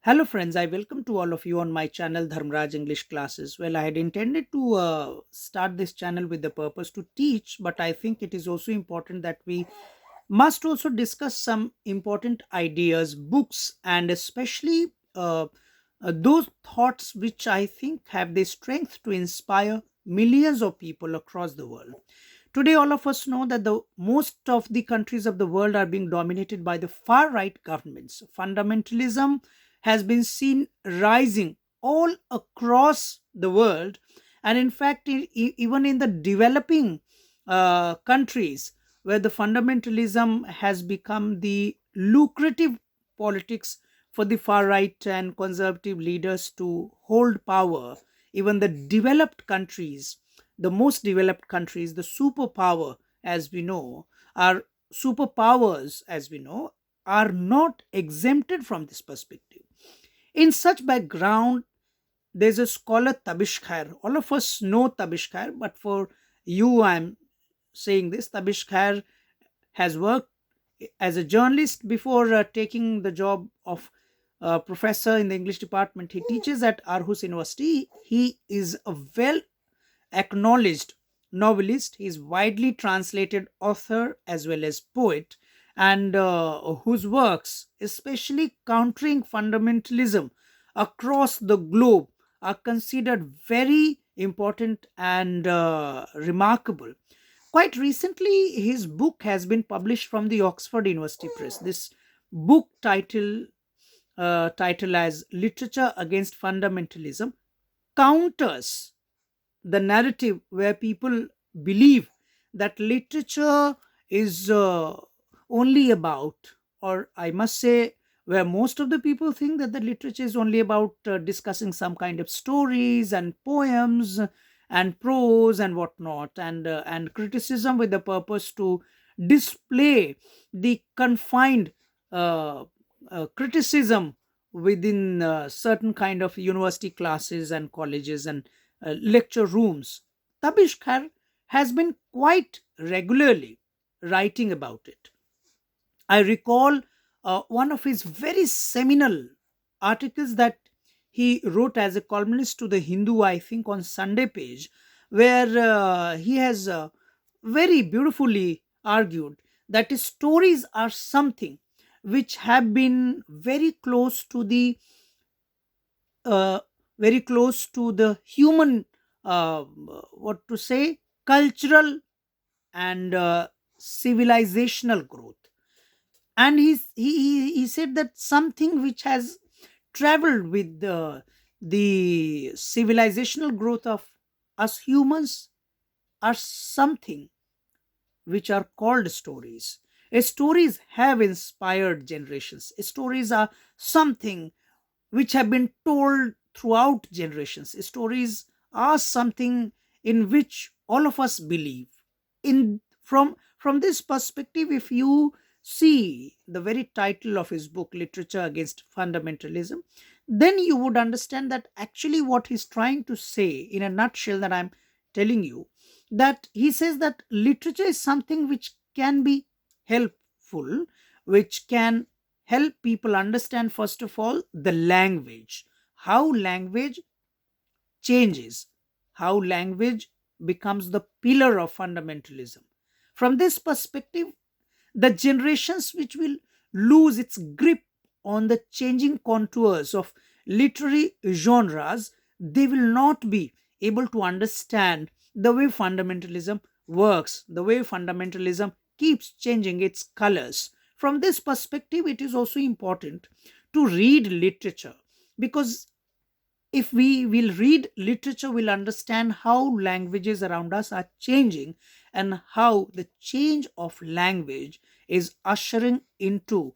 Hello, friends. I welcome to all of you on my channel, Dharmaraj English Classes. Well, I had intended to start this channel with the purpose to teach, but I think it is also important that we must also discuss some important ideas, books, and especially those thoughts which I think have the strength to inspire millions of people across the world. Today, all of us know that the most of the countries of the world are being dominated by the far right governments. Fundamentalism has been seen rising all across the world, and in fact, even in the developing countries where the fundamentalism has become the lucrative politics for the far right and conservative leaders to hold power, even the developed countries, the most developed countries, the superpower, as we know, are superpowers, as we know, are not exempted from this perspective. In such background, there's a scholar Tabish Khair. All of us know Tabish Khair, but for you, I'm saying this. Tabish Khair has worked as a journalist before taking the job of professor in the English department. He teaches at Aarhus University. He is a well acknowledged novelist. He is widely translated author as well as poet, and whose works, especially countering fundamentalism across the globe, are considered very important and remarkable. Quite recently, his book has been published from the Oxford University Press. This book title as Literature Against Fundamentalism counters the narrative where people believe that literature is only about, or I must say, where most of the people think that the literature is only about discussing some kind of stories and poems and prose and whatnot, and criticism with the purpose to display the confined uh, criticism within certain kind of university classes and colleges and lecture rooms. Tabish Khair has been quite regularly writing about it. I recall one of his very seminal articles that he wrote as a columnist to the Hindu, I think, on Sunday page, where he has very beautifully argued that his stories are something which have been uh, very close to the human, what to say, cultural and civilizational growth. And he said that something which has traveled with the civilizational growth of us humans are something which are called stories. Stories have inspired generations. Stories are something which have been told throughout generations. Stories are something in which all of us believe. In from this perspective, if you see the very title of his book, Literature Against Fundamentalism, then you would understand that actually what he's trying to say in a nutshell, that I'm telling you, that he says that literature is something which can be helpful, which can help people understand, first of all, the language, how language changes, how language becomes the pillar of fundamentalism. From this perspective, the generations which will lose its grip on the changing contours of literary genres, they will not be able to understand the way fundamentalism works, the way fundamentalism keeps changing its colors. From this perspective, it is also important to read literature, because if we will read literature, we'll understand how languages around us are changing and how the change of language is ushering into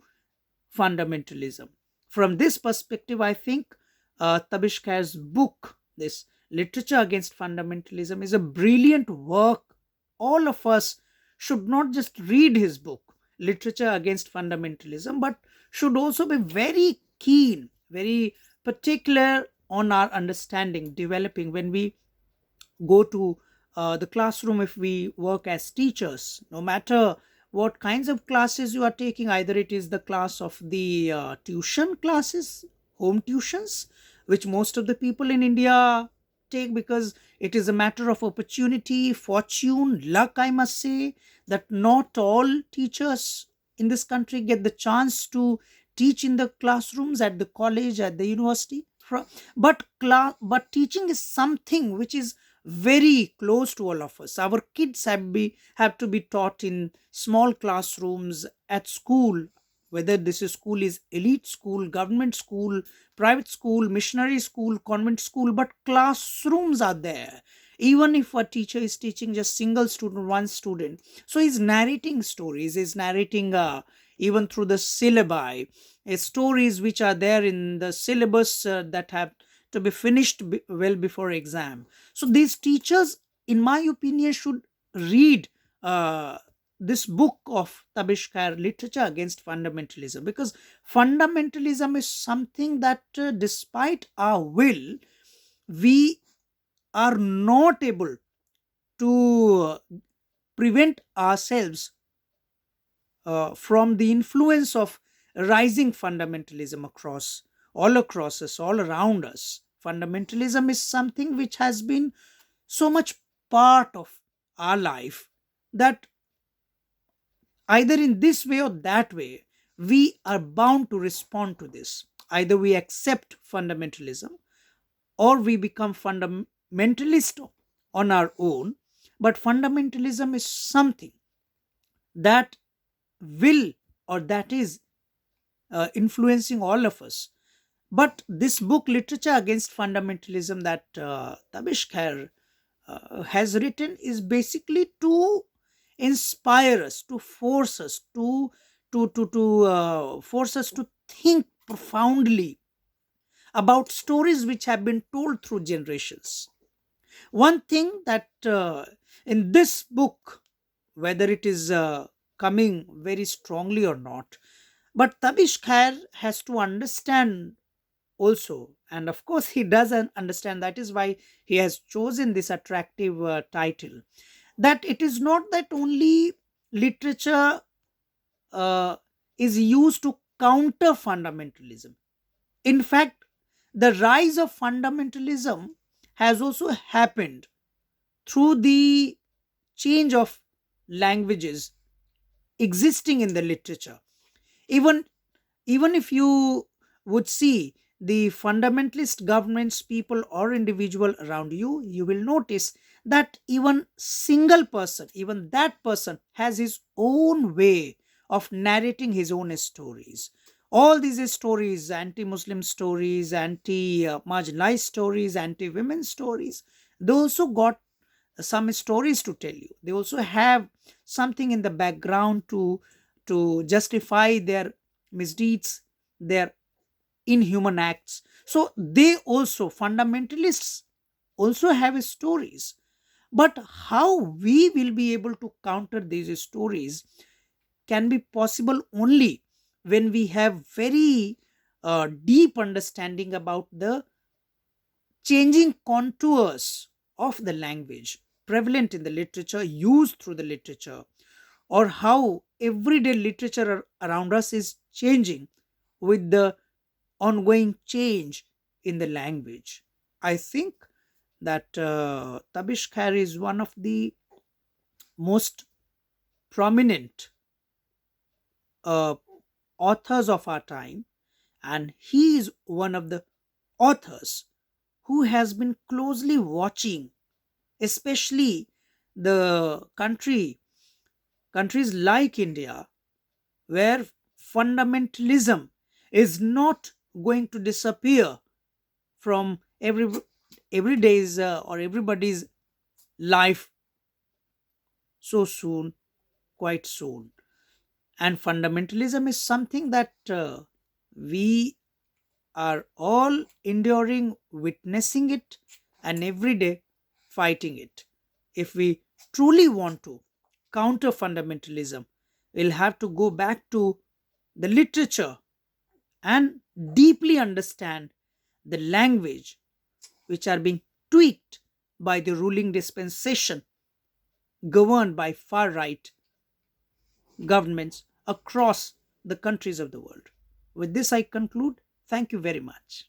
fundamentalism. From this perspective, I think Tabish Khair's book, this Literature Against Fundamentalism, is a brilliant work. All of us should not just read his book, Literature Against Fundamentalism, but should also be very keen, very particular on our understanding, developing when we go to the classroom. If we work as teachers, no matter what kinds of classes you are taking, either it is the class of the tuition classes home tuitions, which most of the people in India take, because it is a matter of opportunity, fortune, luck, I must say, that not all teachers in this country get the chance to teach in the classrooms, at the college, at the university. But teaching is something which is very close to all of us. Our kids have to be taught in small classrooms at school, whether this is school is elite school, government school, private school, missionary school, convent school, but classrooms are there. Even if a teacher is teaching just single student, one student, so he's narrating stories, he's narrating even through the syllabi, stories which are there in the syllabus that have to be finished well before exam. So these teachers, in my opinion, should read this book of Tabish Khair, Literature Against Fundamentalism, because fundamentalism is something that, despite our will, we are not able to prevent ourselves from the influence of rising fundamentalism all across us, all around us. Fundamentalism is something which has been so much part of our life that either in this way or that way, we are bound to respond to this. Either we accept fundamentalism or we become fundamentalist on our own. But fundamentalism is something that will, or that is influencing all of us. But this book, Literature Against Fundamentalism, that Tabish Khair has written, is basically to inspire us, to force us to force us to think profoundly about stories which have been told through generations. One thing that in this book, whether it is coming very strongly or not, but Tabish Khair has to understand also, and of course he doesn't understand, that is why he has chosen this attractive title, that it is not that only literature uh, is used to counter fundamentalism. In fact, the rise of fundamentalism has also happened through the change of languages existing in the literature. Even even if you would see the fundamentalist governments, people or individual around you, you will notice that even single person, even that person has his own way of narrating his own stories. All these stories, anti-Muslim stories, anti-marginalized stories, anti-women stories, they also got some stories to tell you. They also have something in the background to justify their misdeeds, their inhuman acts. So they also, fundamentalists also have stories. But how we will be able to counter these stories can be possible only when we have very deep understanding about the changing contours of the language prevalent in the literature, used through the literature, or how everyday literature around us is changing with the ongoing change in the language. I think that Tabish Khair is one of the most prominent uh, authors of our time, and he is one of the authors who has been closely watching, especially the countries like India, where fundamentalism is not going to disappear from every day's or everybody's life so soon, quite soon. And fundamentalism is something that we are all enduring, witnessing it, and every day fighting it. If we truly want to counter fundamentalism, we'll have to go back to the literature and deeply understand the language which are being tweaked by the ruling dispensation governed by far right governments across the countries of the world. With this, I conclude. Thank you very much.